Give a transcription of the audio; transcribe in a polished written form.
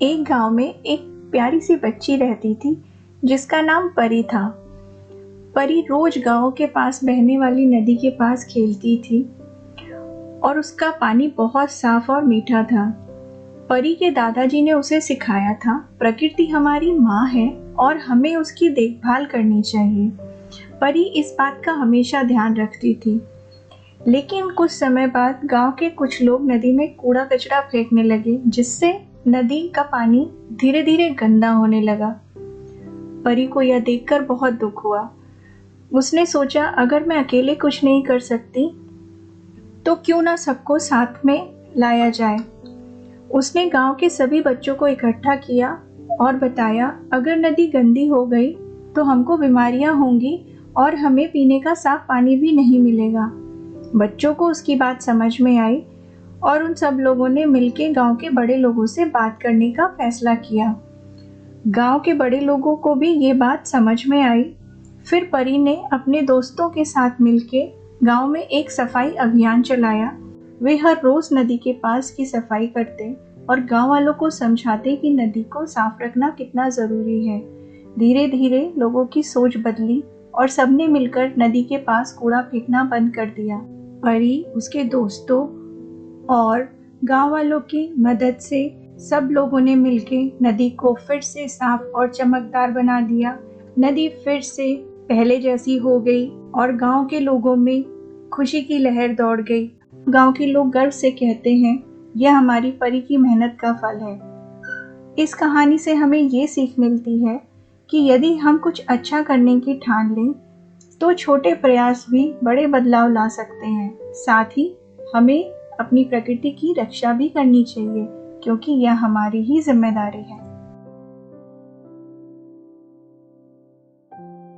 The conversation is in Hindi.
एक गांव में एक प्यारी सी बच्ची रहती थी जिसका नाम परी था। परी रोज गांव के पास बहने वाली नदी के पास खेलती थी और उसका पानी बहुत साफ और मीठा था। परी के दादाजी ने उसे सिखाया था, प्रकृति हमारी माँ है और हमें उसकी देखभाल करनी चाहिए। परी इस बात का हमेशा ध्यान रखती थी। लेकिन कुछ समय बाद गांव के कुछ लोग नदी में कूड़ा कचरा फेंकने लगे, जिससे नदी का पानी धीरे धीरे गंदा होने लगा। परी को यह देखकर बहुत दुख हुआ। उसने सोचा, अगर मैं अकेले कुछ नहीं कर सकती तो क्यों ना सबको साथ में लाया जाए। उसने गांव के सभी बच्चों को इकट्ठा किया और बताया, अगर नदी गंदी हो गई तो हमको बीमारियां होंगी और हमें पीने का साफ पानी भी नहीं मिलेगा। बच्चों को उसकी बात समझ में आई और उन सब लोगों ने मिलकर गांव के बड़े लोगों से बात करने का फैसला किया। गांव के बड़े लोगों को भी ये बात समझ में आई। फिर परी ने अपने दोस्तों के साथ मिलकर गांव में एक सफाई अभियान चलाया। वे हर रोज नदी के पास की सफाई करते और गांव वालों को समझाते कि नदी को साफ रखना कितना जरूरी है। धीरे धीरे लोगों की सोच बदली और सबने मिलकर नदी के पास कूड़ा फेंकना बंद कर दिया। परी, उसके दोस्तों और गांव वालों की मदद से सब लोगों ने मिलकर नदी को फिर से साफ और चमकदार बना दिया। नदी फिर से पहले जैसी हो गई और गांव के लोगों में खुशी की लहर दौड़ गई। गांव के लोग गर्व से कहते हैं, यह हमारी परी की मेहनत का फल है। इस कहानी से हमें ये सीख मिलती है कि यदि हम कुछ अच्छा करने की ठान लें तो छोटे प्रयास भी बड़े बदलाव ला सकते हैं। साथ ही हमें अपनी प्रकृति की रक्षा भी करनी चाहिए, क्योंकि यह हमारी ही जिम्मेदारी है।